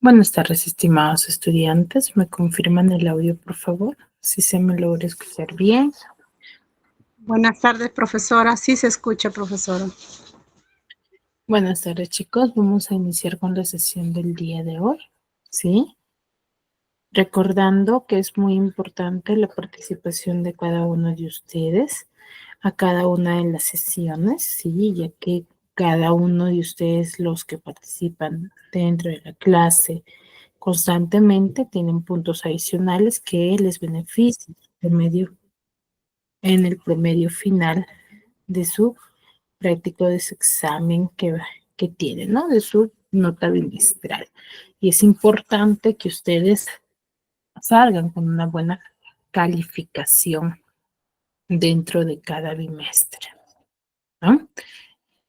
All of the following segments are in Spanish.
Buenas tardes, estimados estudiantes. ¿Me confirman el audio, por favor? Si se me logra escuchar bien. Buenas tardes, profesora. Sí se escucha, profesora. Buenas tardes, chicos. Vamos a iniciar con la sesión del día de hoy, ¿sí? Recordando que es muy importante la participación de cada uno de ustedes a cada una de las sesiones, ¿sí? Ya que cada uno de ustedes, los que participan dentro de la clase constantemente, tienen puntos adicionales que les benefician en el promedio final de su práctico, de su examen que tienen, ¿no? De su nota bimestral. Y es importante que ustedes salgan con una buena calificación dentro de cada bimestre, ¿no?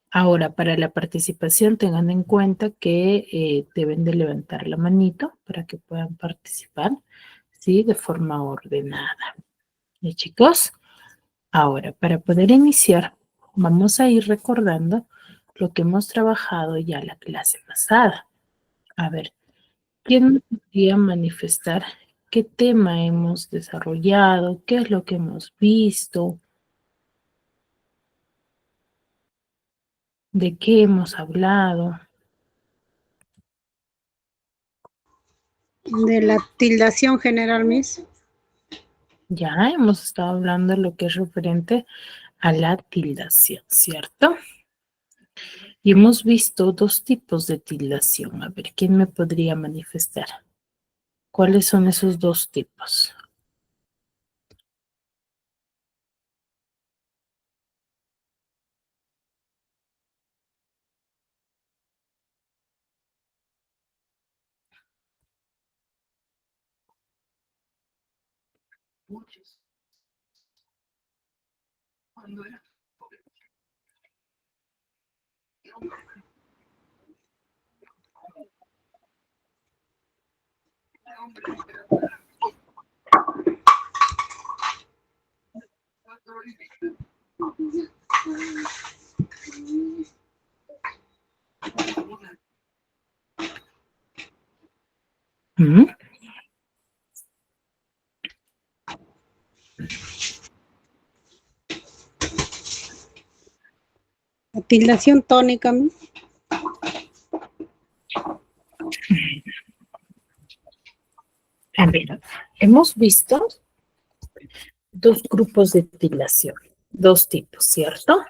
Ahora, para la participación, tengan en cuenta que deben de levantar la manito para que puedan participar, ¿sí? De forma ordenada. ¿Y chicos? Ahora, para poder iniciar, vamos a ir recordando lo que hemos trabajado ya la clase pasada. A ver, ¿quién me podría manifestar qué tema hemos desarrollado? ¿Qué es lo que hemos visto? ¿De qué hemos hablado? De la tildación general, Miss. Ya hemos estado hablando de lo que es referente a la tildación, ¿cierto? Y hemos visto dos tipos de tildación. A ver, ¿quién me podría manifestar? ¿Cuáles son esos dos tipos? ¿Mm? La tildación tónica. A ver, hemos visto dos grupos de tildación, dos tipos, ¿cierto?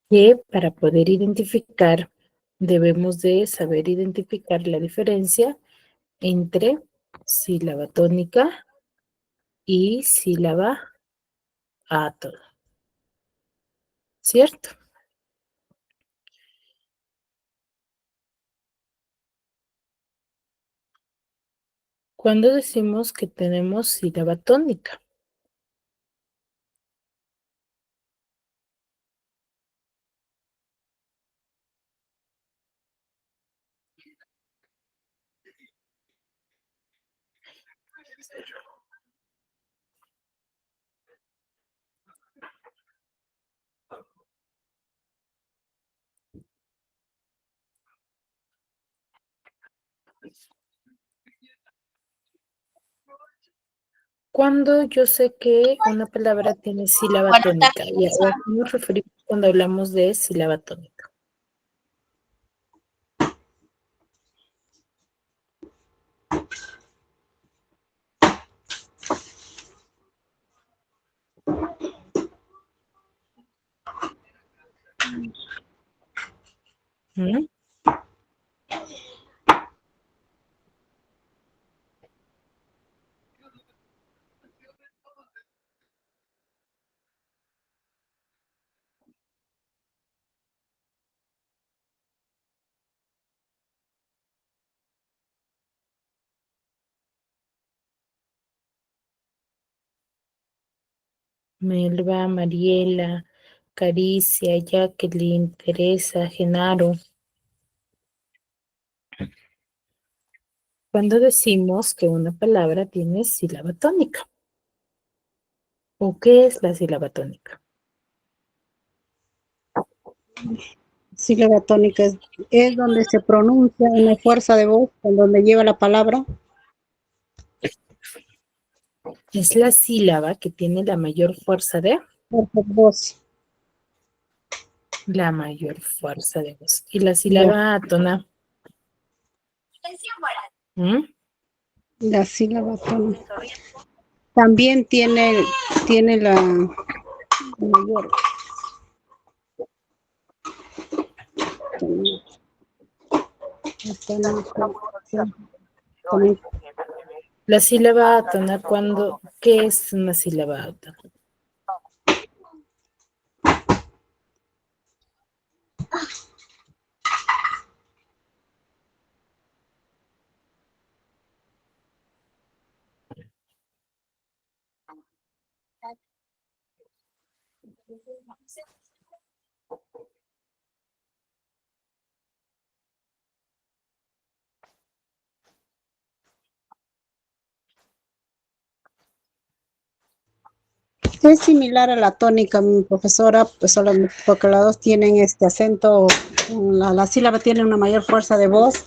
Que para poder identificar, debemos de saber identificar la diferencia entre sílaba tónica y sílaba átona, ¿cierto? Cuando decimos que tenemos sílaba tónica, cuando yo sé que una palabra tiene sílaba tónica, ¿y a qué nos referimos cuando hablamos de sílaba tónica? ¿Mm? Melba, Mariela, Caricia, Jacqueline, Teresa, Genaro. Cuando decimos que una palabra tiene sílaba tónica. ¿O qué es la sílaba tónica? Sílaba tónica es donde se pronuncia una fuerza de voz, en donde lleva la palabra. Es la sílaba que tiene la mayor fuerza de Voz. la mayor fuerza de voz. Y la Ya. sílaba átona. ¿Mm? La sílaba tónica. También tiene la mayor. La sílaba átona, ¿qué es una sílaba átona? Es similar a la tónica, mi profesora, pues solamente porque las dos tienen este acento, la sílaba tiene una mayor fuerza de voz,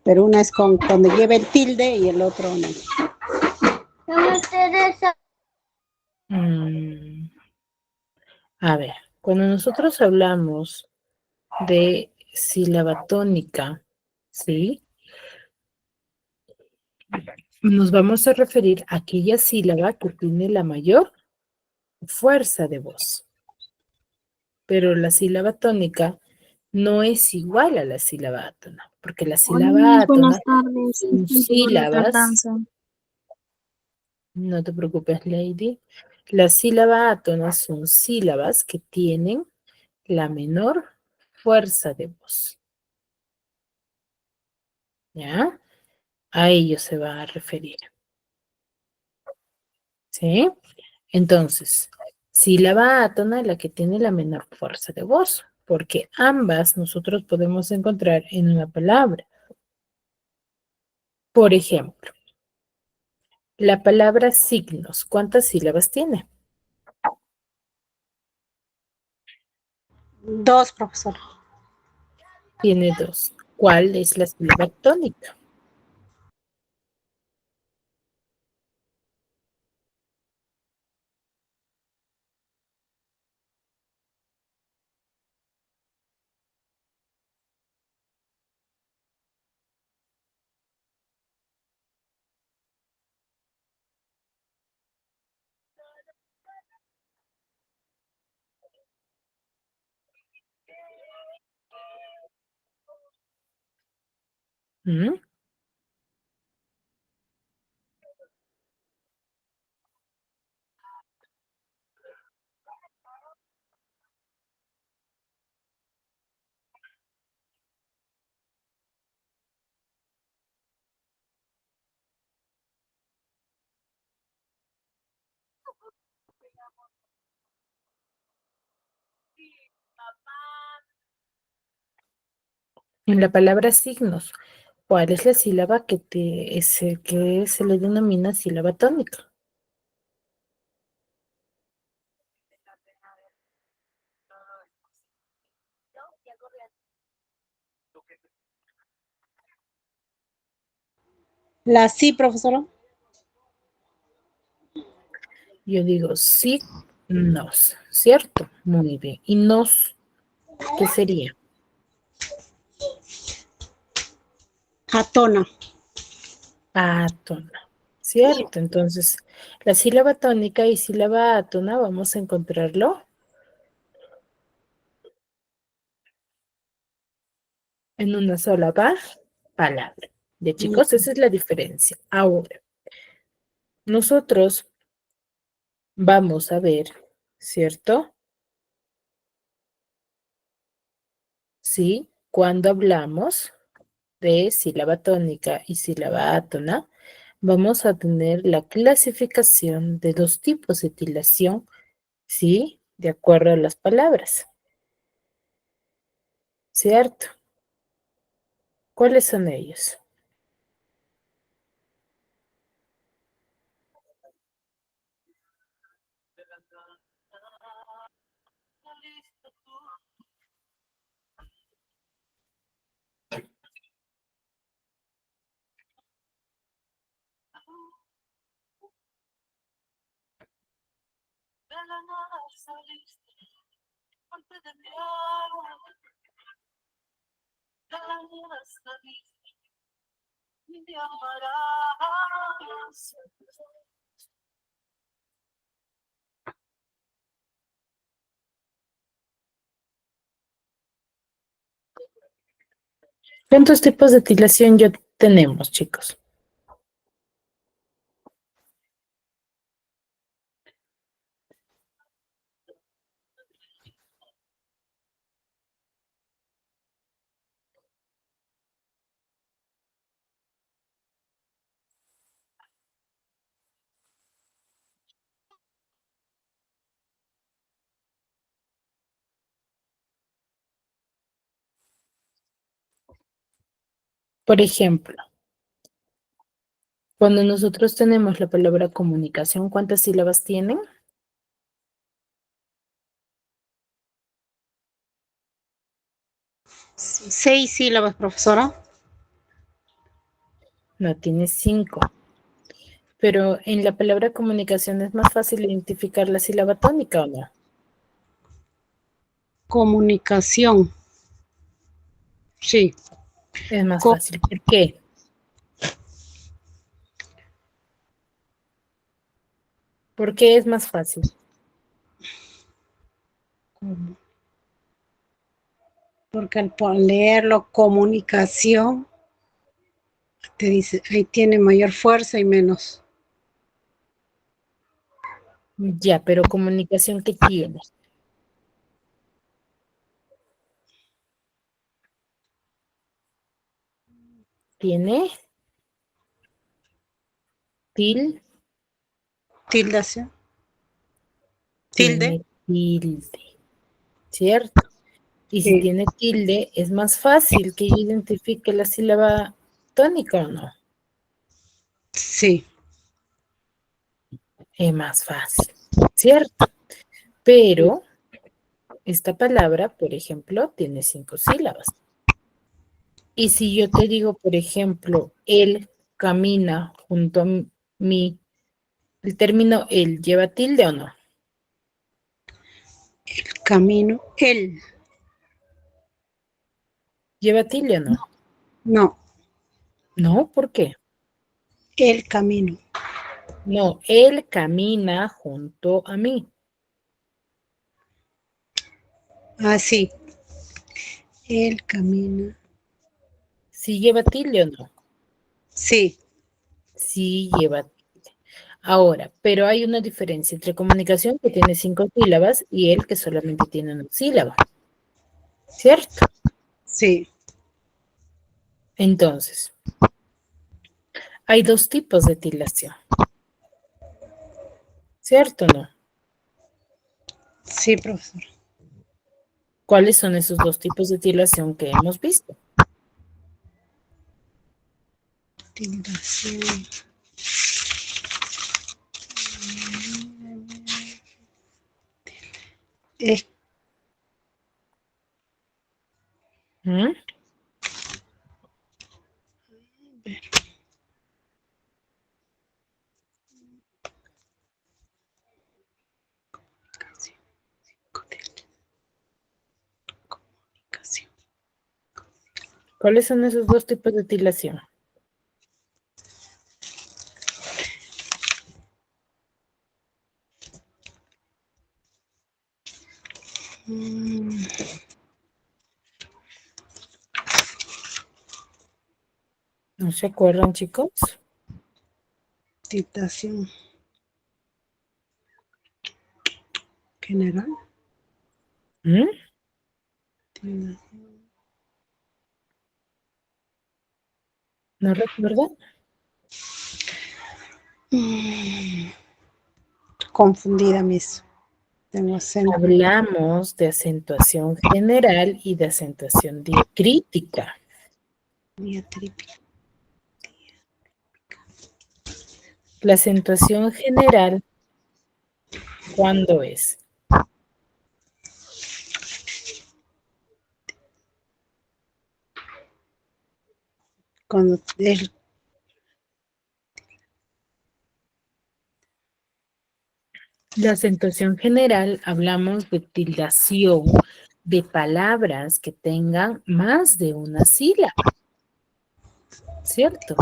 pero una es con cuando lleva el tilde y el otro no. A ver, cuando nosotros hablamos de sílaba tónica, ¿sí? Nos vamos a referir a aquella sílaba que tiene la mayor fuerza de voz. Pero la sílaba tónica no es igual a la sílaba átona, porque la sílaba Hola, buenas átona tardes. son Disculpe por la sílabas, tardanza. no te preocupes, Lady, las sílabas átonas son sílabas que tienen la menor fuerza de voz. ¿Ya? A ello se va a referir. ¿sí? Entonces, sílaba átona es la que tiene la menor fuerza de voz, porque ambas nosotros podemos encontrar en una palabra. Por ejemplo, la palabra signos, ¿cuántas sílabas tiene? Dos, profesora. Tiene dos. ¿Cuál es la sílaba tónica? ¿Mm? En la palabra signos, ¿cuál es la sílaba que se le denomina sílaba tónica? La sí, profesora. Yo digo signos, ¿cierto? Muy bien. ¿Y nos qué sería? Atona. Átona, ¿cierto? Entonces, la sílaba tónica y sílaba átona vamos a encontrarlo en una sola palabra. Ya, chicos, esa es la diferencia. Ahora, nosotros vamos a ver, ¿cierto? Sí, cuando hablamos de sílaba tónica y sílaba átona, vamos a tener la clasificación de dos tipos de tilación, ¿sí? De acuerdo a las palabras, ¿cierto? ¿Cuáles son ellos? ¿Cuántos tipos de tilación ya tenemos, chicos? Por ejemplo, cuando nosotros tenemos la palabra comunicación, ¿cuántas sílabas tienen? Seis sílabas, profesora. No, tiene cinco. Pero en la palabra comunicación es más fácil identificar la sílaba tónica, ¿o no? Comunicación. Sí. Es más Co- fácil. ¿Por qué? ¿Por qué es más fácil? Porque al leerlo comunicación, te dice, ahí tiene mayor fuerza y menos. Ya, pero comunicación, ¿qué tiene? Tiene Tildación. Tiene Tilde. tilde, ¿cierto? Y si Sí. tiene tilde, es más fácil que yo identifique la sílaba tónica o no. Sí. Es más fácil, ¿cierto? Pero esta palabra, por ejemplo, tiene 5 sílabas. Y si yo te digo, por ejemplo, él camina junto a mí, el término él lleva tilde o no. Camino. Él. ¿Lleva tilde o no? No. No, ¿por qué? El camino. No, él camina junto a mí. Ah, sí. Él camina. ¿Sí lleva tilde o no? Sí. Sí lleva tilde. Ahora, pero hay una diferencia entre comunicación que tiene 5 sílabas y él que solamente tiene una sílaba, ¿cierto? Sí. Entonces, hay 2 tipos de tildación, ¿cierto o no? Sí, profesor. ¿Cuáles son esos 2 tipos de tildación que hemos visto? Tildación. Es ¿Mm? comunicación. ¿Cuáles son esos 2 tipos de tildación? Mm, ¿No se acuerdan, chicos? Tildación general. ¿Mm? Tildación. ¿No recuerdan? Mm, confundida, mis. Tengo acento Hablamos de acentuación general y de acentuación diacrítica. diatrítica. La acentuación general, ¿cuándo es? Cuando es La acentuación general, hablamos de tildación de palabras que tengan más de una sílaba, ¿cierto?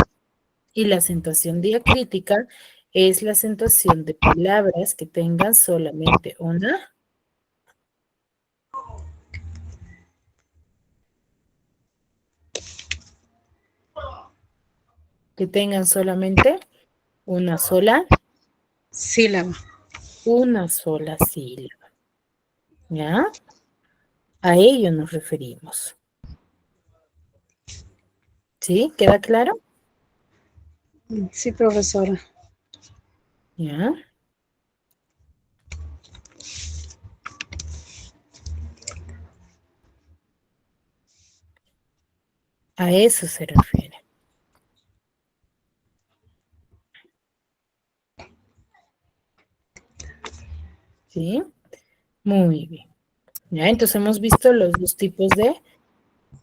Y la acentuación diacrítica es la acentuación de palabras que tengan solamente una, que tengan solamente sílaba. una sola sílaba, ¿ya? A ello nos referimos. ¿Sí? ¿Queda claro? Sí, profesora. ¿Ya? A eso se refiere. ¿Sí? Muy bien. ¿Ya? Entonces hemos visto los 2 tipos de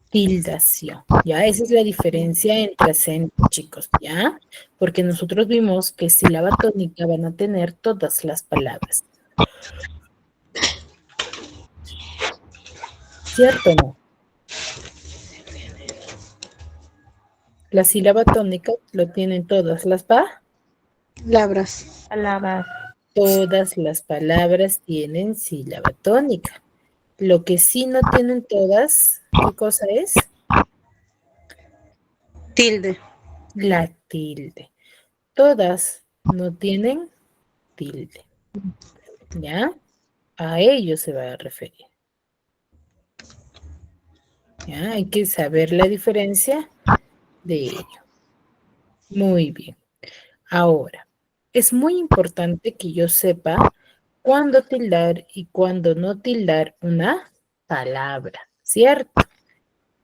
tildación. ¿Ya? Esa es la diferencia entre acento, chicos. ¿Ya? Porque nosotros vimos que sílaba tónica van a tener todas las palabras. ¿Cierto o no? La sílaba tónica lo tienen todas las Labras. palabras. Todas las palabras tienen sílaba tónica. Lo que sí no tienen todas, ¿qué cosa es? Tilde. La tilde. Todas no tienen tilde. ¿Ya? A ello se va a referir. ¿Ya? Hay que saber la diferencia de ello. Muy bien. Ahora, es muy importante que yo sepa cuándo tildar y cuándo no tildar una palabra, ¿cierto?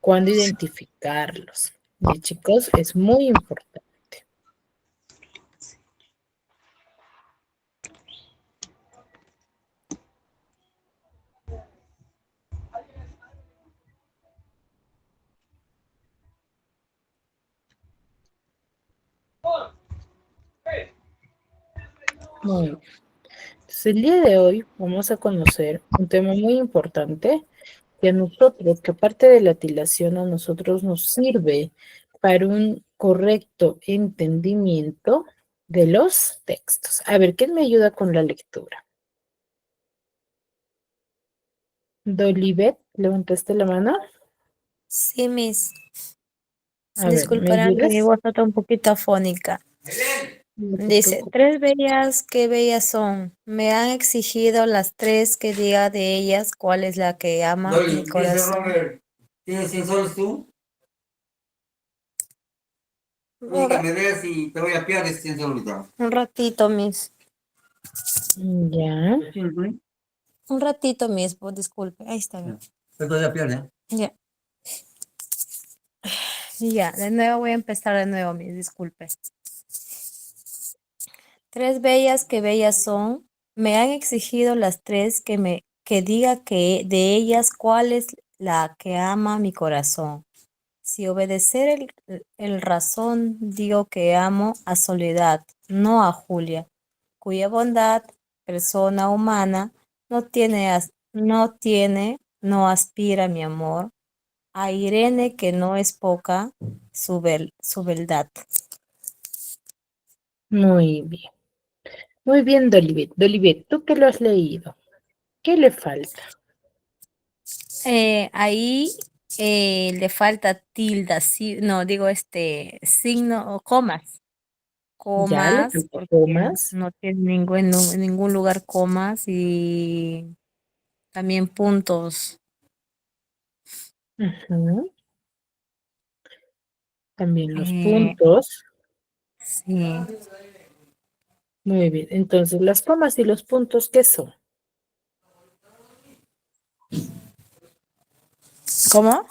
Cuándo identificarlos. Y chicos, es muy importante. Muy bien. Entonces, el día de hoy vamos a conocer un tema muy importante que a nosotros, que aparte de la tildación, a nosotros nos sirve para un correcto entendimiento de los textos. A ver, ¿quién me ayuda con la lectura? Dolibet, ¿levantaste la mano? Sí, Miss. A ver, ¿me Disculparán que mi ayudas? voz está un poquito afónica. No te Dice, preocupes. tres bellas, qué bellas son. Me han exigido las tres que diga de ellas cuál es la que ama mi Dolly, dice corazón. Robert, ¿tienes 100 soles tú? Un, Oye, que ra- me des y te voy a pillar ese 100 soles ahorita. un ratito, Miss. Ya, ¿Tienes, güey? Un ratito, Miss, disculpe. Ahí está bien. Te voy a pillar, ¿eh? Ya. Ya, de nuevo voy a empezar de nuevo, Miss, disculpe. Tres bellas que bellas son. Me han exigido las tres que diga que de ellas cuál es la que ama mi corazón. Si obedecer el razón, digo que amo a Soledad, no a Julia, cuya bondad, persona humana, no aspira mi amor, a Irene, que no es poca, su beldad. muy bien. Muy bien, Dolibet. Dolibet, ¿tú qué lo has leído? ¿Qué le falta? Ahí le falta tilda, no, digo signo o comas. ¿Ya le Comas, falta porque comas? no tiene en ningún lugar comas y también puntos. Ujú. También los Eh, puntos. sí. Muy bien. Entonces, las comas y los puntos, ¿qué son? ¿Cómo?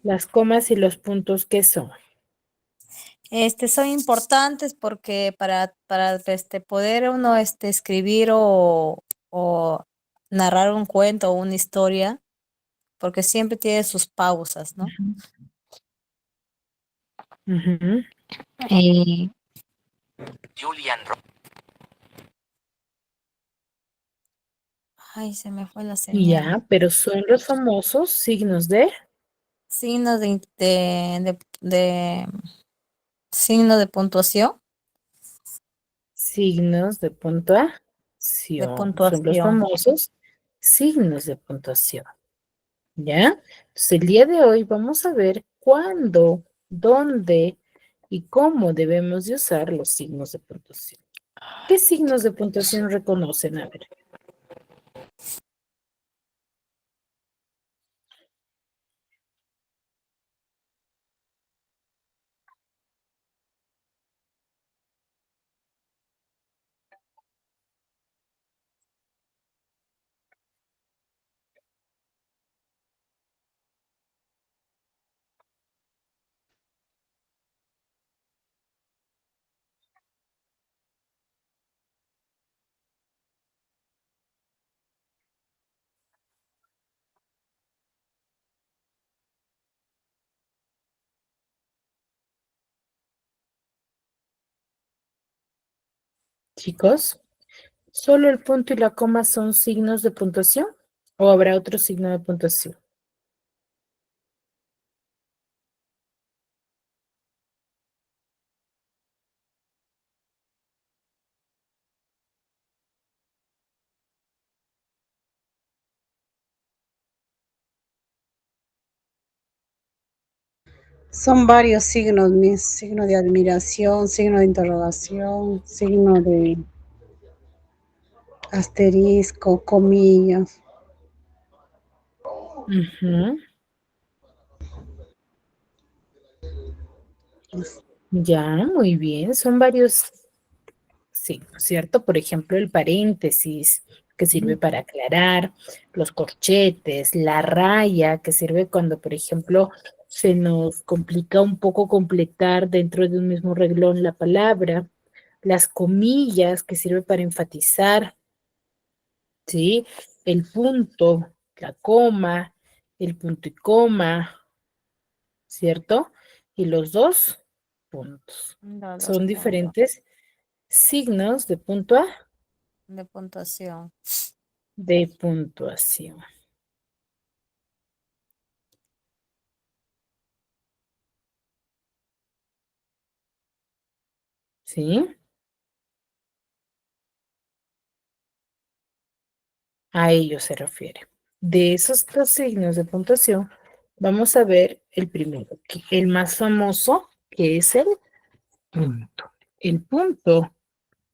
Las comas y los puntos, ¿qué son? Son importantes porque para poder uno escribir o narrar un cuento o una historia, porque siempre tiene sus pausas, ¿no? Ujú. Eh, Ay, se me fue la señal. Ya, pero son los famosos signos de Signos signo de puntuación, signos de de puntuación. Son los puntuación. famosos signos de puntuación. ¿Ya? Entonces, el día de hoy vamos a ver cuándo, dónde y cómo debemos de usar los signos de puntuación. ¿Qué signos de puntuación reconocen? A ver, chicos, ¿solo el punto y la coma son signos de puntuación? ¿O habrá otro signo de puntuación? Son varios signos, mis signo de admiración, signo de interrogación, signo de asterisco, comillas. Ujú. Ya, muy bien. Son varios. signos, ¿cierto? Por ejemplo, el paréntesis, que sirve para aclarar, los corchetes, la raya, que sirve cuando, por ejemplo, se nos complica un poco completar dentro de un mismo renglón la palabra, las comillas, que sirve para enfatizar, ¿sí? El punto, la coma, el punto y coma, ¿cierto? Y los dos puntos. Los dos Son puntos diferentes signos de de puntuación. de puntuación. ¿Sí? A ello se refiere. De esos dos signos de puntuación, vamos a ver el primero, el más famoso, que es el punto. El punto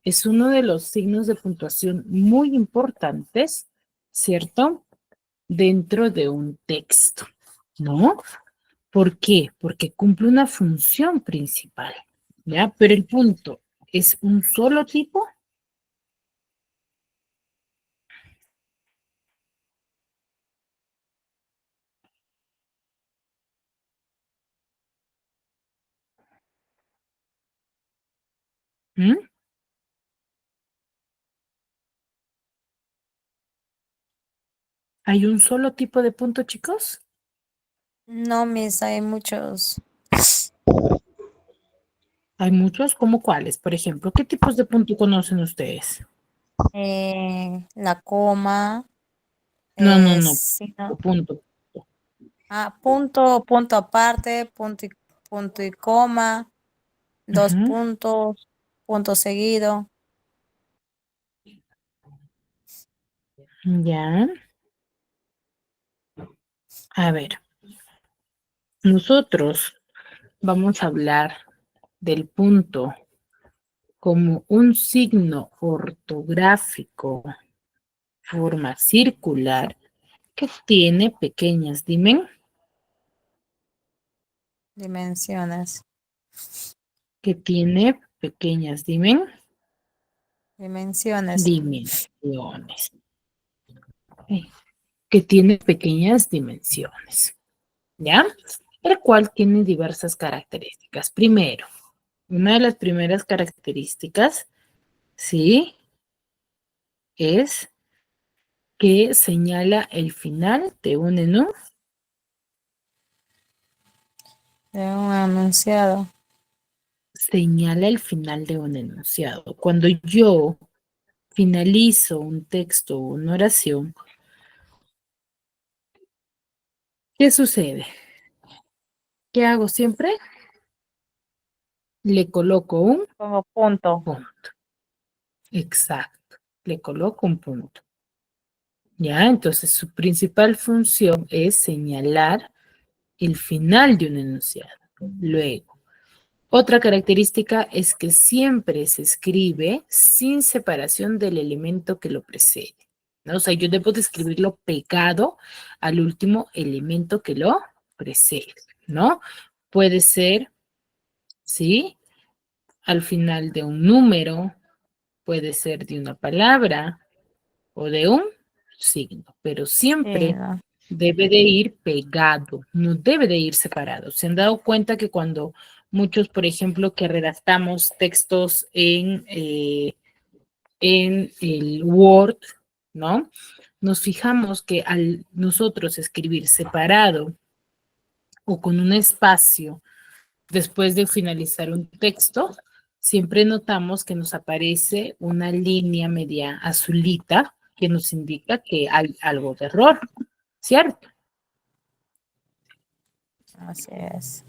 es uno de los signos de puntuación muy importantes, ¿cierto? Dentro de un texto, ¿no? ¿Por qué? Porque cumple una función principal, ¿ya? Pero el punto es un solo tipo. ¿Mm? ¿Hay un solo tipo de punto, chicos? No, mis, hay muchos. Hay muchos, ¿como cuáles? Por ejemplo, ¿qué tipos de punto conocen ustedes? La coma, No. sí, ¿no? Punto. Punto, punto aparte, punto y coma, dos Ujú. puntos, punto seguido. Ya. A ver, nosotros vamos a hablar del punto como un signo ortográfico, forma circular, que tiene pequeñas Dimensiones. que tiene pequeñas Dimensiones. dimensiones, ¿ok? Que tiene pequeñas dimensiones, ¿ya? El cual tiene diversas características. Primero, una de las primeras características, ¿sí? Es que señala el final de un De un anunciado. señala el final de un enunciado. Cuando yo finalizo un texto o una oración, ¿qué sucede? ¿Qué hago siempre? Le coloco un Como punto. punto. Exacto. Le coloco un punto. ¿Ya? Entonces su principal función es señalar el final de un enunciado. Luego, otra característica es que siempre se escribe sin separación del elemento que lo precede, ¿no? O sea, yo debo de escribirlo pegado al último elemento que lo precede, ¿no? Puede ser, ¿sí? Al final de un número, puede ser de una palabra o de un signo, pero Sí, siempre ¿no? debe de ir pegado, no debe de ir separado. ¿Se han dado cuenta que cuando muchos, por ejemplo, que redactamos textos en el Word, ¿no? Nos fijamos que al nosotros escribir separado o con un espacio después de finalizar un texto, siempre notamos que nos aparece una línea media azulita que nos indica que hay algo de error, ¿cierto? Así es.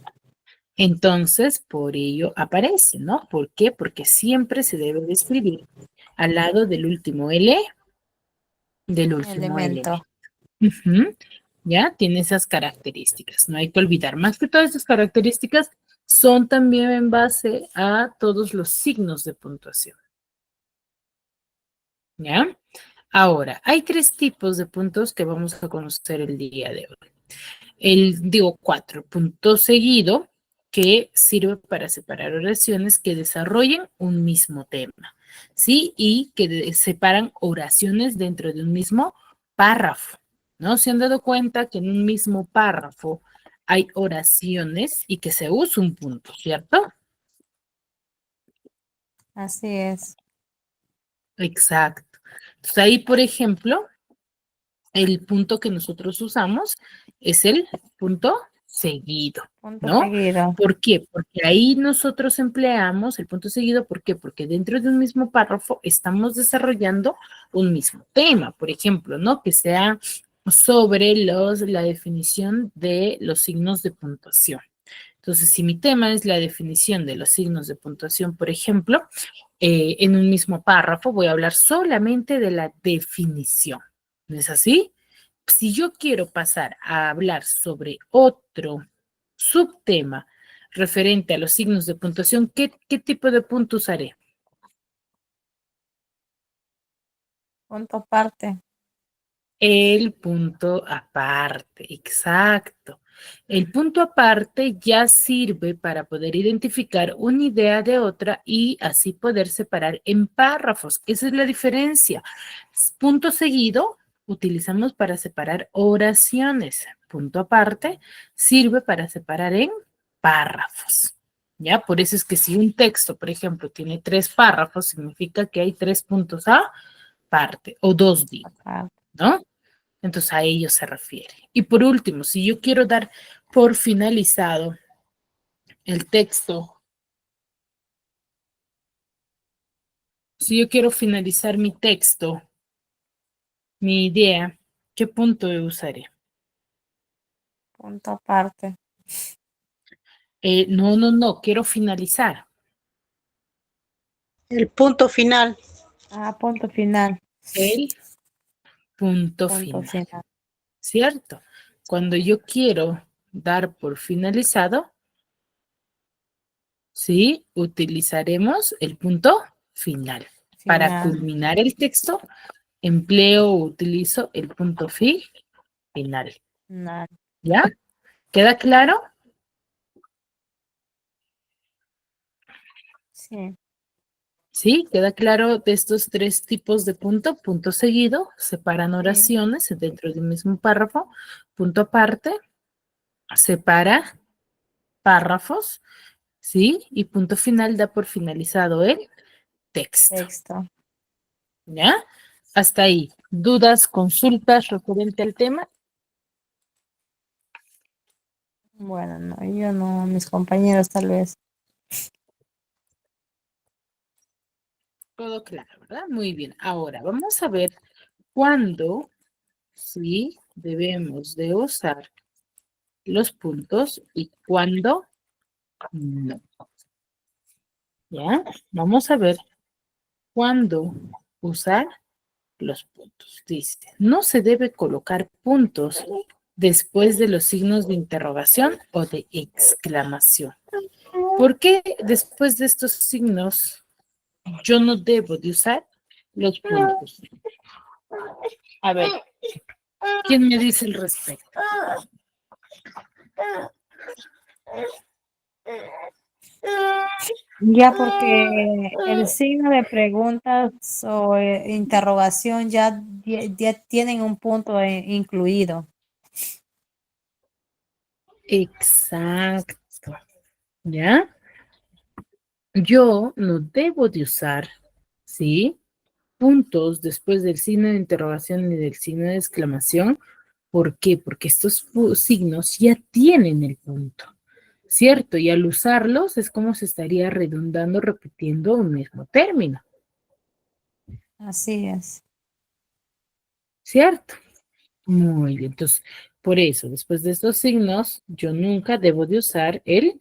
Entonces, por ello aparece, ¿no? ¿Por qué? Porque siempre se debe de escribir al lado del último L, del último Elemento. elemento. Ujú. ¿Ya? Tiene esas características, no hay que olvidar. Más que todas esas características son también en base a todos los signos de puntuación. ¿Ya? Ahora, hay tres tipos de puntos que vamos a conocer el día de hoy. Digo, cuatro, punto seguido, que sirve para separar oraciones que desarrollen un mismo tema. ¿sí? Y que separan oraciones dentro de un mismo párrafo, ¿no? ¿Se han dado cuenta que en un mismo párrafo hay oraciones y que se usa un punto, ¿cierto? Así es. Exacto. Entonces ahí, por ejemplo, el punto que nosotros usamos es el punto seguido, Punto ¿no? seguido. ¿Por qué? Porque ahí nosotros empleamos el punto seguido, ¿por qué? Porque dentro de un mismo párrafo estamos desarrollando un mismo tema, por ejemplo, ¿no? Que sea sobre la definición de los signos de puntuación. Entonces, si mi tema es la definición de los signos de puntuación, por ejemplo, en un mismo párrafo voy a hablar solamente de la definición. ¿No es así? Si yo quiero pasar a hablar sobre otro subtema referente a los signos de puntuación, ¿qué tipo de punto usaré? Punto aparte. El punto aparte, exacto. El punto aparte ya sirve para poder identificar una idea de otra y así poder separar en párrafos. Esa es la diferencia. Punto seguido utilizamos para separar oraciones. Punto aparte sirve para separar en párrafos. ¿Ya? Por eso es que si un texto, por ejemplo, tiene 3 párrafos, significa que hay 3 puntos aparte, o 2, digo, Aparte. ¿no? Entonces a ello se refiere. Y por último, si yo quiero dar por finalizado el texto, si yo quiero finalizar mi texto, mi idea, ¿qué punto usaré? Punto aparte. No, quiero finalizar. El punto final. Ah, punto final. El punto Punto final, final. ¿cierto? Cuando yo quiero dar por finalizado, sí, utilizaremos el punto final. Para Final. culminar el texto, empleo o utilizo el punto final. Final. ¿Ya? ¿Queda claro? Sí. Sí, queda claro de estos 3 tipos de punto. Punto seguido, separan Sí. oraciones dentro de un mismo párrafo. Punto aparte, separa párrafos, ¿sí? Y punto final da por finalizado el texto. Texto. ¿Ya? Hasta ahí. ¿Dudas, consultas referente al tema? Bueno, no, yo no, mis compañeros tal vez. Todo claro, ¿verdad? Muy bien. Ahora, vamos a ver cuándo sí debemos de usar los puntos y cuándo no. ¿Ya? Vamos a ver cuándo usar los puntos. Dice, no se debe colocar puntos después de los signos de interrogación o de exclamación. ¿Por qué después de estos signos yo no debo de usar los puntos? A ver, ¿quién me dice el respecto? Ya porque el signo de preguntas o interrogación ya tienen un punto incluido. Exacto. ¿Ya? Yo no debo de usar, ¿sí? Puntos después del signo de interrogación y del signo de exclamación. ¿Por qué? Porque estos signos ya tienen el punto, ¿cierto? Y al usarlos es como se estaría redundando, repitiendo un mismo término, Así es. ¿cierto? Muy bien, entonces, por eso, después de estos signos, yo nunca debo de usar el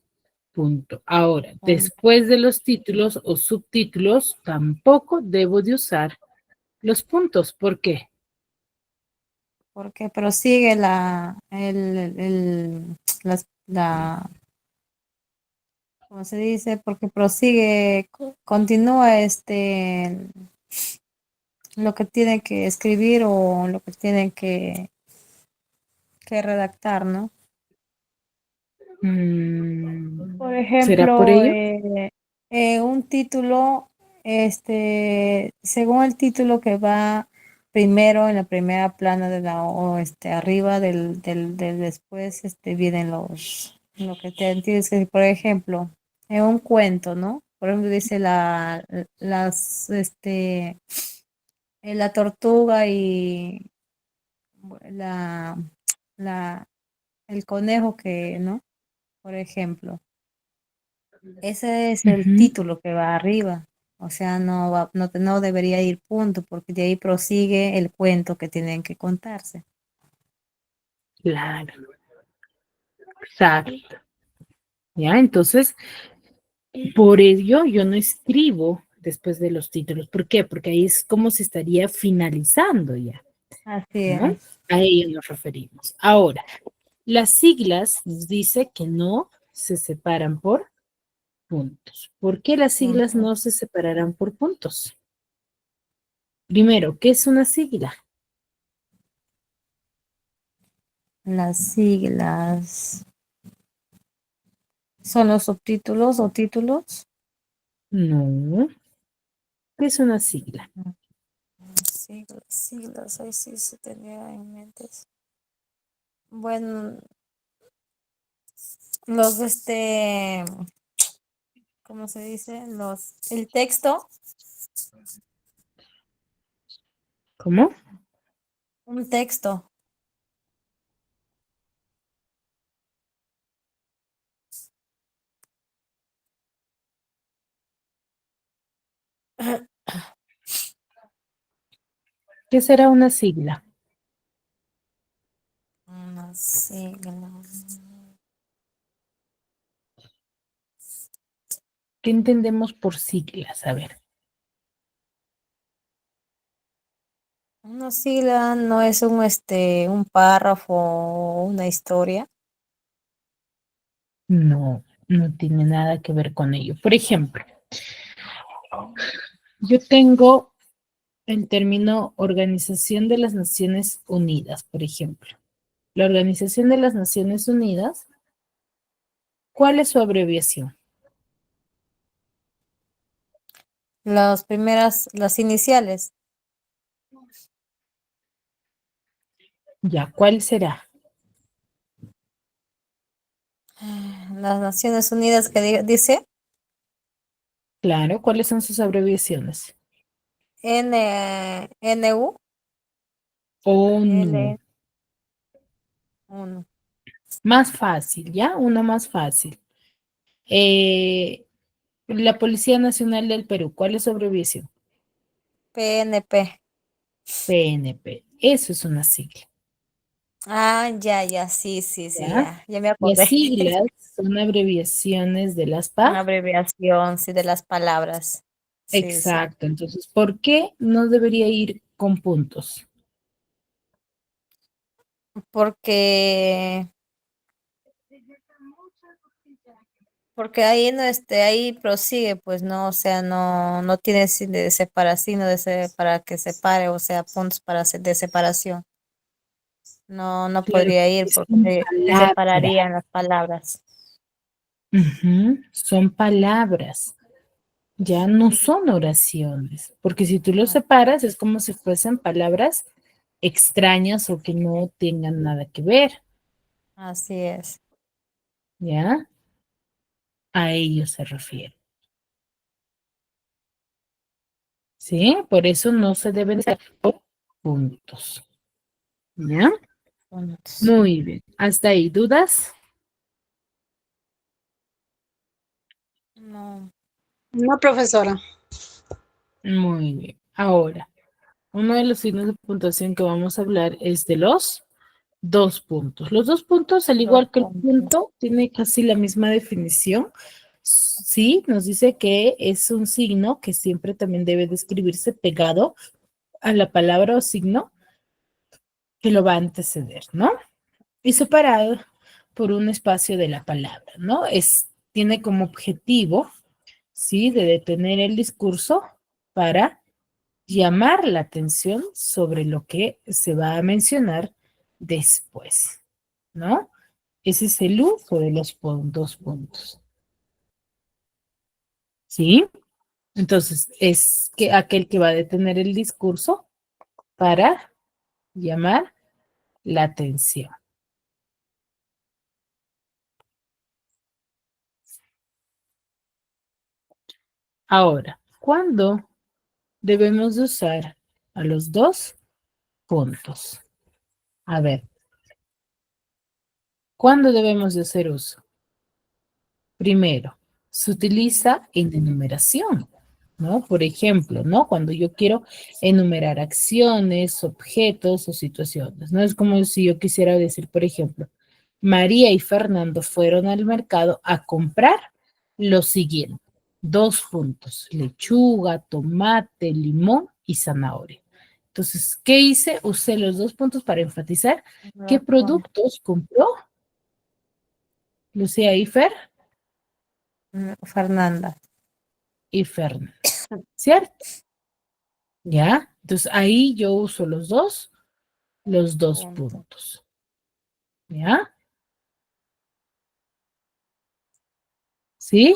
punto. Ahora, Punto. después de los títulos o subtítulos, tampoco debo de usar los puntos. ¿Por qué? Porque prosigue la, ¿cómo se dice? Porque prosigue, continúa lo que tienen que escribir o lo que tienen que redactar, ¿no? Por ¿Será por ejemplo, ello? un título Según el título que va primero en la primera plana de la o arriba del después vienen lo que te tienes que decir. Por ejemplo, en un cuento, ¿no? Por ejemplo, dice la tortuga y la, la, el conejo que, ¿no? Por ejemplo, ese es el Ujú, título que va arriba. O sea, no debería ir punto, porque de ahí prosigue el cuento que tienen que contarse. claro, exacto. Ya, entonces, por ello yo no escribo después de los títulos. ¿Por qué? Porque ahí es como se estaría finalizando ya, Así ¿no? es. A ello nos referimos. Ahora, las siglas nos dice que no se separan por puntos. ¿Por qué las siglas Ujú. no se separarán por puntos? Primero, ¿qué es una sigla? Las siglas son los subtítulos o títulos. No, ¿qué es una sigla? Siglas, ahí sí se tenía en mente. Bueno, los ¿cómo se dice? El texto, ¿Cómo? un texto. ¿Qué será una sigla? Una sigla. ¿Qué entendemos por siglas? A ver, Una sigla no es un párrafo o una historia. no, no tiene nada que ver con ello. Por ejemplo, yo tengo el término Organización de las Naciones Unidas, por ejemplo. La Organización de las Naciones Unidas, ¿cuál es su abreviación? Las iniciales. Ya, ¿cuál será? Las Naciones Unidas que dice Claro, ¿cuáles son sus abreviaciones? NU, ONU. L, 1, Más fácil, ¿ya? Una más fácil. La Policía Nacional del Perú, ¿cuál es su abreviación? PNP. PNP. Eso es una sigla, Ah, ya, sí, sí, sí, ¿ya? ya me Las acordé. siglas son abreviaciones de las Una PA. abreviación, sí, de las palabras. Sí, sí. Exacto. Entonces, ¿por qué no debería ir con puntos? Porque, porque ahí no ahí prosigue, pues no, o sea, no tiene de separación, para que separe, o sea, puntos de separación. No Claro, podría ir porque porque son se palabras. separarían las palabras. Ujú, son palabras, ya no son oraciones, porque si tú los Ah, separas es como si fuesen palabras extrañas o que no tengan nada que ver, así es. ¿ya? A ello se refiere, ¿sí? Por eso no se deben hacer puntos, ¿ya? Puntos. Muy bien, hasta ahí, ¿dudas? No. No, profesora. Muy bien, ahora, uno de los signos de puntuación que vamos a hablar es de los dos puntos. Los dos puntos, al Dos igual que el puntos. punto, tiene casi la misma definición. Sí, nos dice que es un signo que siempre también debe de escribirse pegado a la palabra o signo que lo va a anteceder, ¿no? Y separado por un espacio de la palabra, ¿no? Tiene como objetivo, ¿sí? De detener el discurso para llamar la atención sobre lo que se va a mencionar después, ¿no? Ese es el uso de los dos puntos. ¿Sí? Entonces, es que aquel que va a detener el discurso para llamar la atención. Ahora, ¿cuándo debemos de usar a los dos puntos? A ver, ¿cuándo debemos de hacer uso? Primero, se utiliza en enumeración, ¿no? Por ejemplo, ¿no? Cuando yo quiero enumerar acciones, objetos o situaciones, ¿no? Es como si yo quisiera decir, por ejemplo, María y Fernando fueron al mercado a comprar lo siguiente. 2 puntos, lechuga, tomate, limón y zanahoria. Entonces, ¿qué hice? Usé los 2 puntos para enfatizar qué productos compró Lucía y Fer Fernanda. y Fernando, ¿cierto? ¿Ya? Entonces, ahí yo uso los dos puntos. ¿Ya? ¿Sí?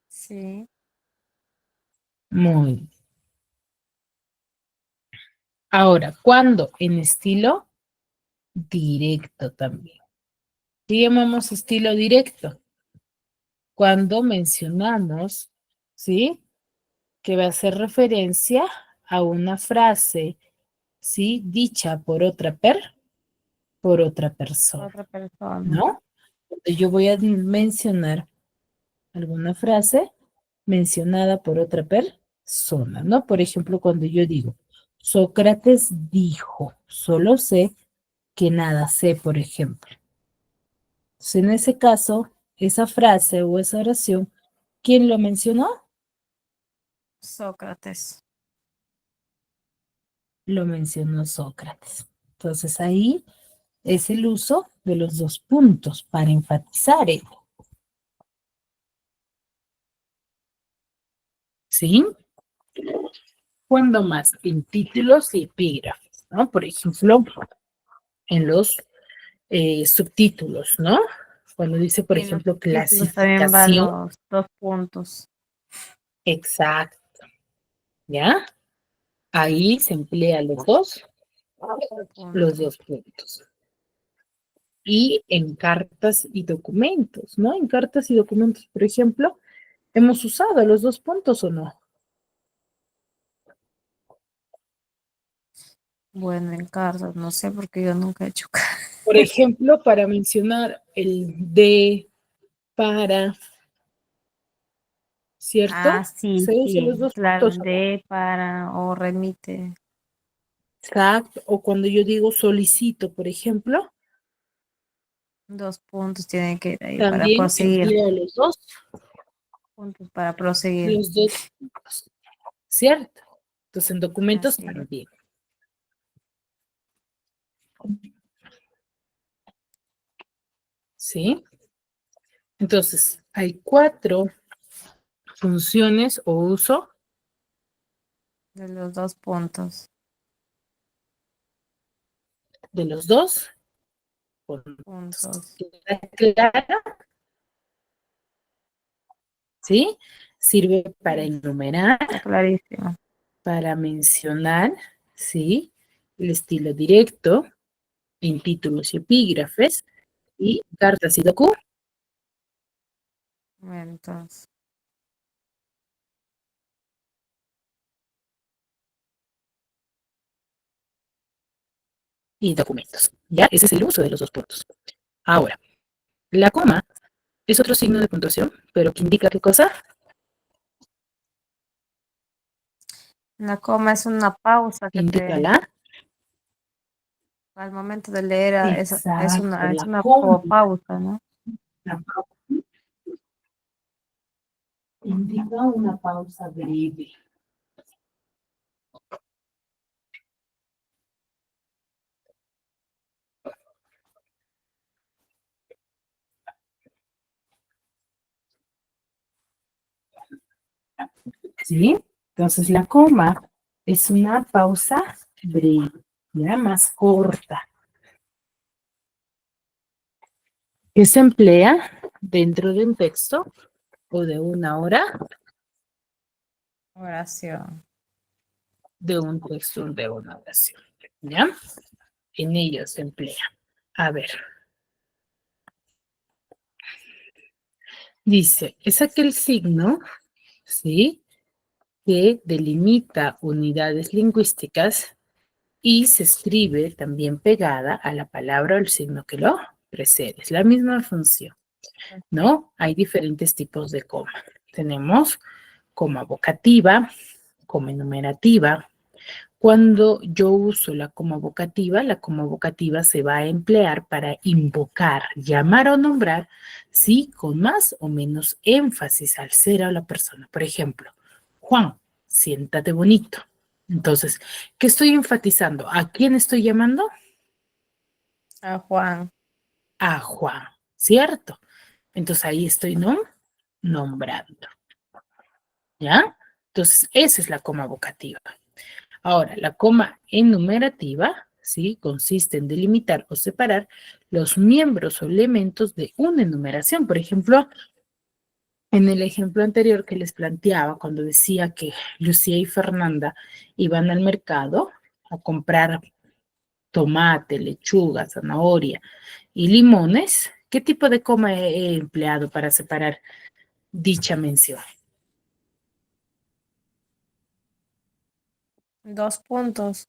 Sí. Muy bien. Ahora, ¿cuándo? En estilo directo también. ¿Qué llamamos estilo directo? Cuando mencionamos, ¿sí? Que va a hacer referencia a una frase, ¿sí? Dicha por otra persona, Otra persona. ¿no? Entonces yo voy a mencionar alguna frase mencionada por otra persona, ¿no? Por ejemplo, cuando yo digo, Sócrates dijo, solo sé que nada sé, por ejemplo. Entonces, en ese caso, esa frase o esa oración, ¿quién lo mencionó? Sócrates. Lo mencionó Sócrates. Entonces ahí es el uso de los 2 puntos para enfatizar ello. ¿Sí? Cuando más en títulos y epígrafes, ¿no? Por ejemplo, en los subtítulos, ¿no? Cuando dice, por Y los ejemplo, títulos también van clasificación, los 2 puntos. exacto, ¿ya? Ahí se emplea los dos puntos. Y en cartas y documentos, ¿no? En cartas y documentos, por ejemplo, ¿hemos usado los 2 puntos o no? Bueno, en cartas, no sé porque yo nunca he hecho cartas. Por ejemplo, para mencionar el de, para, Ah, ¿cierto? sí, Se usan sí, los 2 claro, puntos, ¿o no? de, para o remite. Exacto. O cuando yo digo solicito, por ejemplo, 2 puntos tienen que ir ahí para también proseguir. empleo Puntos para proseguir. los dos puntos, ¿cierto? Entonces, en documentos Así. también. ¿Sí? Entonces, hay 4 funciones o uso De los 2 puntos. de los 2 puntos. Puntos. ¿Queda claro? ¿Sí? Sirve para enumerar, Está clarísimo. para mencionar, ¿sí? El estilo directo en títulos y epígrafes y cartas y documentos. Bueno, entonces, Y documentos. ¿Ya? Ese es el uso de los 2 puntos. Ahora, la coma es otro signo de puntuación, pero que indica qué cosa. una coma es una pausa que Indica te, la. al momento de leer, Exacto, es la una coma. pausa, ¿no? La pausa indica una pausa breve. ¿Sí? Entonces la coma es una pausa breve, ya más corta, que se emplea dentro de un texto o de una Oración. de un texto de una oración. ¿Ya? En ello se emplea. A ver. Dice, es aquel signo, ¿sí? Que delimita unidades lingüísticas y se escribe también pegada a la palabra o el signo que lo precede. Es la misma función, ¿no? Hay diferentes tipos de coma. Tenemos coma vocativa, coma enumerativa. Cuando yo uso la coma vocativa se va a emplear para invocar, llamar o nombrar, sí, con más o menos énfasis al ser o a la persona. Por ejemplo, Juan, siéntate bonito. Entonces, ¿qué estoy enfatizando? ¿A quién estoy llamando? A Juan. A Juan, ¿cierto? Entonces ahí estoy nombrando, ¿ya? Entonces, esa es la coma vocativa. Ahora, la coma enumerativa, ¿sí? Consiste en delimitar o separar los miembros o elementos de una enumeración. Por ejemplo, en el ejemplo anterior que les planteaba, cuando decía que Lucía y Fernanda iban al mercado a comprar tomate, lechuga, zanahoria y limones, ¿qué tipo de coma he empleado para separar dicha mención? 2 puntos.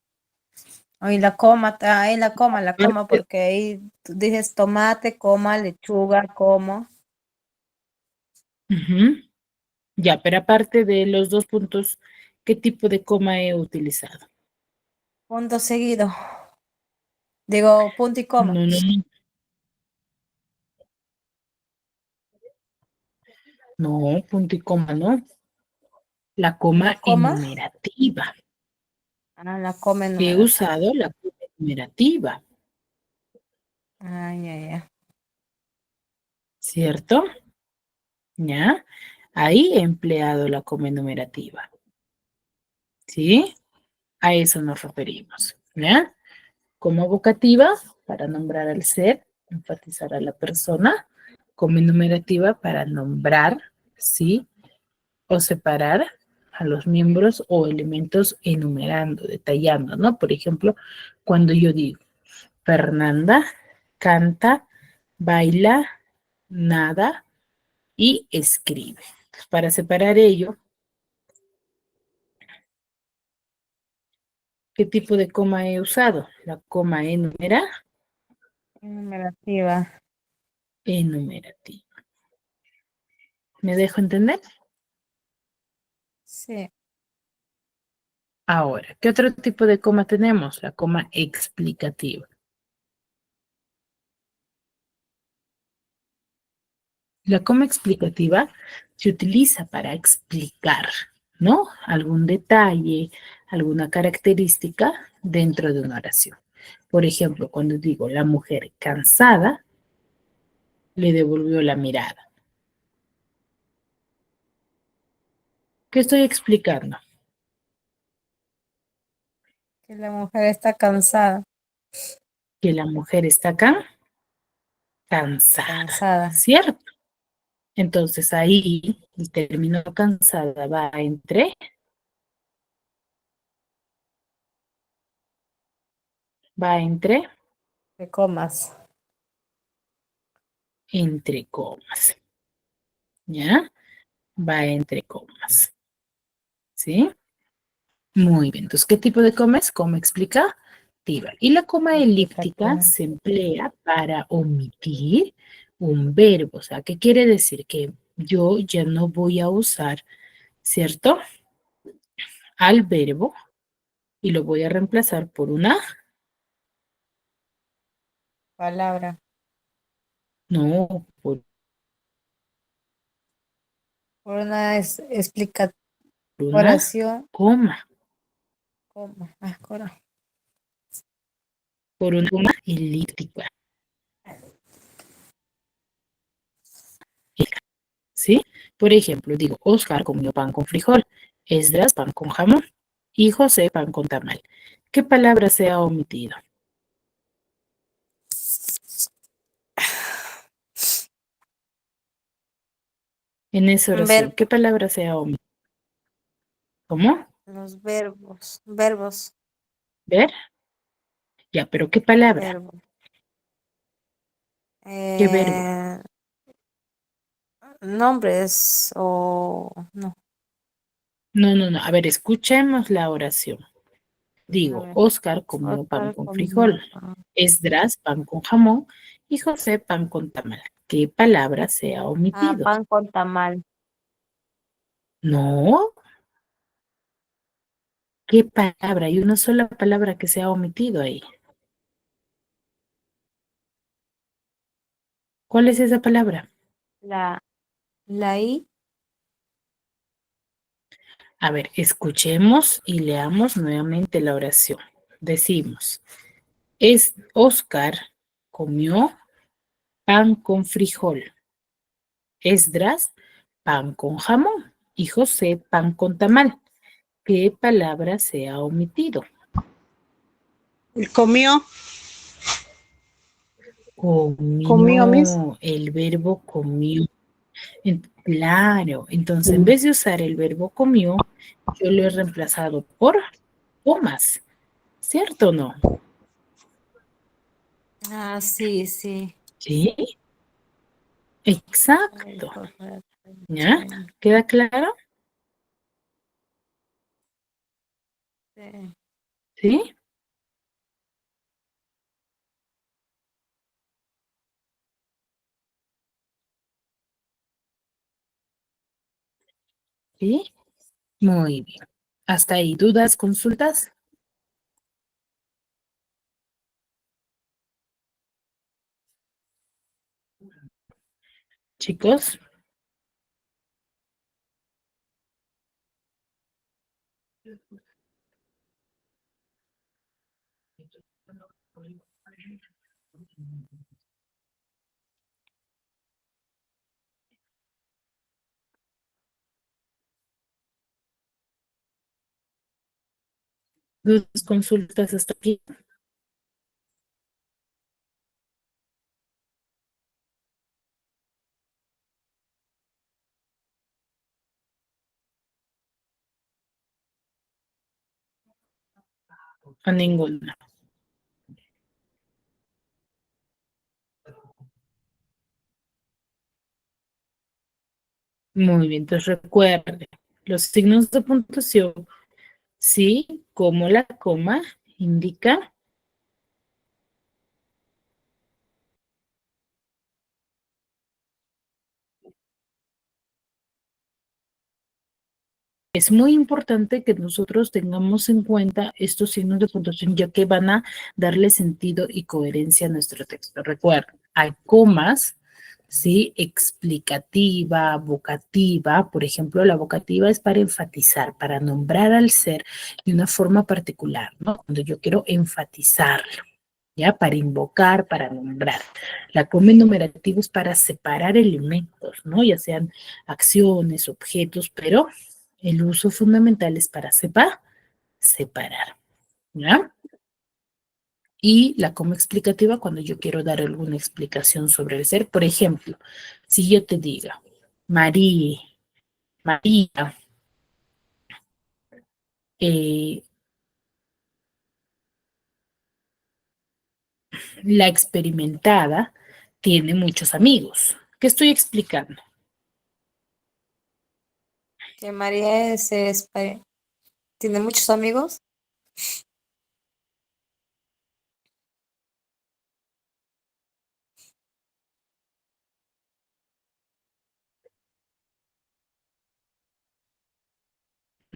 Ahí la coma, porque ahí tú dices tomate, coma, lechuga, coma. Ujú. Ya, pero aparte de los 2 puntos, ¿qué tipo de coma he utilizado? Punto seguido. Digo, punto y coma. No, no, no. No, punto y coma, no. La ¿La coma coma? enumerativa. Ah, la coma He enumerativa. usado la coma enumerativa, Ay, ay, ay. ¿cierto? ¿Ya? Ahí he empleado la coma enumerativa, ¿sí? A eso nos referimos, ¿ya? Coma vocativa, para nombrar al ser, enfatizar a la persona. Coma enumerativa, para nombrar, ¿sí? O separar a los miembros o elementos enumerando, detallando, ¿no? Por ejemplo, cuando yo digo, Fernanda canta, baila, nada y escribe. Entonces, para separar ello, ¿qué tipo de coma he usado? La coma Enumerativa. enumerativa. ¿Me dejo entender? Sí. Ahora, ¿qué otro tipo de coma tenemos? La coma explicativa. La coma explicativa se utiliza para explicar, ¿no? Algún detalle, alguna característica dentro de una oración. Por ejemplo, cuando digo la mujer cansada, le devolvió la mirada. ¿Qué estoy explicando? Que la mujer está cansada. Que la mujer está acá cansada, Cansada. ¿cierto? Entonces ahí el término cansada va De comas. entre comas, ¿ya? Va entre comas, ¿sí? Muy bien, entonces, ¿qué tipo de coma es? Coma explicativa. Y la coma elíptica Explicativa. se emplea para omitir un verbo. O sea, ¿qué quiere decir? Que yo ya no voy a usar, ¿cierto? Al verbo y lo voy a reemplazar por una, Palabra. no, por Por una una oración. coma, Coma. Ah, cora. por una coma elíptica, ¿sí? Por ejemplo, digo, Oscar comió pan con frijol, Esdras pan con jamón y José pan con tamal. ¿Qué palabra se ha omitido? En esa Ver, oración, ¿qué palabra se ha omitido? ¿Cómo? Los verbos. Verbos. ¿Ver? Ya, pero ¿qué palabra? Verbo. ¿Qué verbo? Nombres o no. No. A ver, escuchemos la oración. A Digo, ver. Oscar comió pan Oscar con comió frijol, pan. Esdras pan con jamón y José pan con tamal. ¿Qué palabra se ha omitido? Pan con tamal. No, ¿qué palabra? Hay una sola palabra que se ha omitido ahí. ¿Cuál es esa palabra? La I. A ver, escuchemos y leamos nuevamente la oración. Decimos, Oscar comió pan con frijol, Esdras pan con jamón y José pan con tamal. ¿Qué palabra se ha omitido? Comió, comió mis. Comió, el verbo comió. Claro, entonces en vez de usar el verbo comió, yo lo he reemplazado por comas, ¿cierto o no? Sí, sí. Sí, Ay, exacto. correcto. ¿Ya? Sí, ¿Queda claro? sí. ¿Sí? ¿Sí? Muy bien. Hasta ahí, ¿dudas, consultas? Chicos, dudas, consultas hasta aquí. A ninguna. Muy bien, entonces recuerde, los signos de puntuación, sí, como la coma, indica. Es muy importante que nosotros tengamos en cuenta estos signos de puntuación, ya que van a darle sentido y coherencia a nuestro texto. Recuerden, hay comas, ¿sí? Explicativa, vocativa. Por ejemplo, la vocativa es para enfatizar, para nombrar al ser de una forma particular, ¿no? Cuando yo quiero enfatizarlo, ¿ya? Para invocar, para nombrar. La coma enumerativa es para separar elementos, ¿no? Ya sean acciones, objetos, pero el uso fundamental es para separar, ¿ya? Y la coma explicativa cuando yo quiero dar alguna explicación sobre el ser. Por ejemplo, si yo te digo, María, María, eh, la experimentada, tiene muchos amigos. ¿Qué estoy explicando? Que María tiene muchos amigos.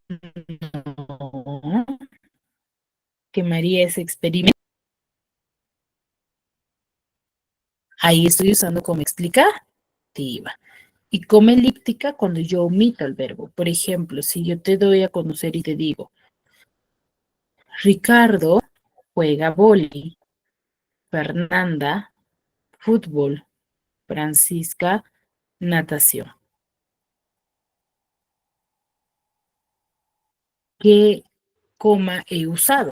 No, que María es experimentada. Ahí estoy usando como explicativa. Y como elíptica cuando yo omito el verbo. Por ejemplo, si yo te doy a conocer y te digo, Ricardo juega vóley, Fernanda, fútbol, Francisca, natación. ¿Qué coma he usado?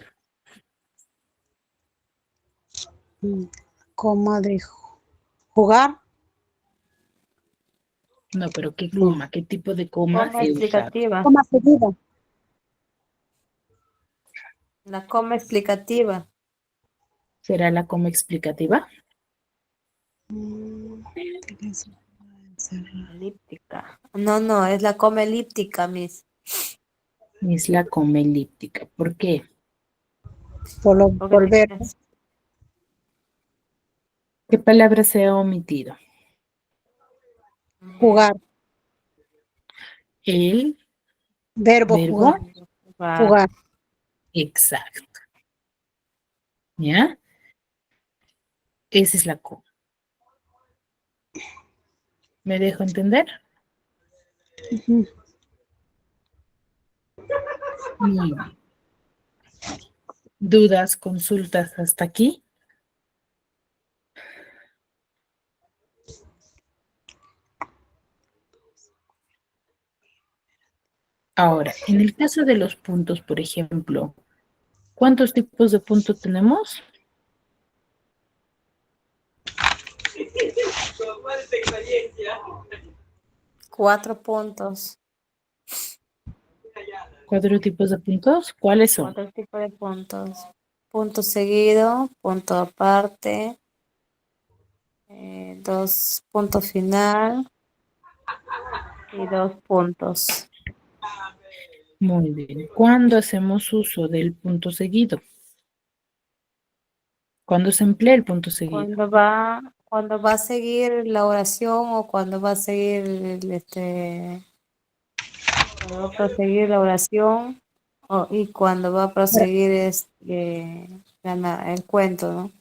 Coma de jugar. No, pero ¿qué No. coma? ¿Qué tipo de coma Coma he usado? explicativa. Coma seguida. La coma explicativa. ¿Será la coma explicativa? Elíptica. No, es la coma elíptica, Miss. Es la coma elíptica. ¿Por qué? Porque Volver, tienes ¿Qué palabra se ha omitido? jugar, El verbo verbo. jugar, jugar. Exacto. ¿Ya? Esa es la coma. ¿Me dejo entender? Ujú. Muy bien. ¿Dudas, consultas hasta aquí? Ahora, en el caso de los puntos, por ejemplo, ¿cuántos tipos de punto tenemos? cuatro puntos. 4 tipos de puntos. ¿Cuáles son? Cuatro tipos de puntos. Punto seguido, punto aparte, dos puntos final y dos puntos. Muy bien. ¿Cuándo hacemos uso del punto seguido? ¿Cuándo se emplea el punto seguido? Cuando va a seguir la oración o cuando va a seguir cuando va a proseguir la oración y cuando va a proseguir el cuento, ¿no?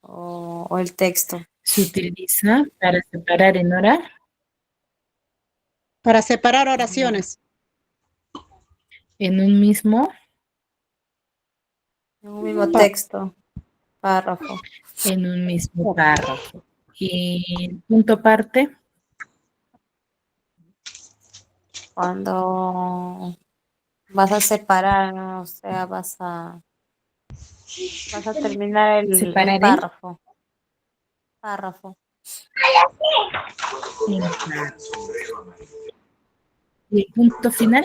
O el texto. Se utiliza para separar en hora Para separar oraciones. en un mismo, En un mismo Pa- texto, párrafo. en un mismo párrafo. Y el punto aparte, Cuando vas a separar, ¿no? O sea, vas a terminar el separar en párrafo. Párrafo. párrafo. Y el punto final,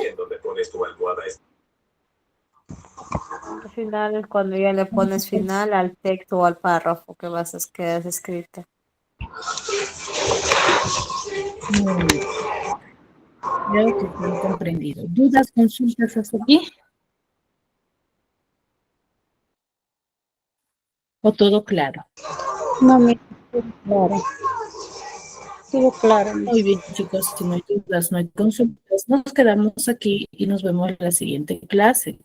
Al final es cuando ya le pones final al texto o al párrafo que que has escrito. muy bien. Creo que se han comprendido. ¿Dudas, consultas hasta aquí? ¿O todo claro? No, me claro. Estuvo claro. Muy bien, chicos, si no hay dudas, no hay consultas, nos quedamos aquí y nos vemos en la siguiente clase.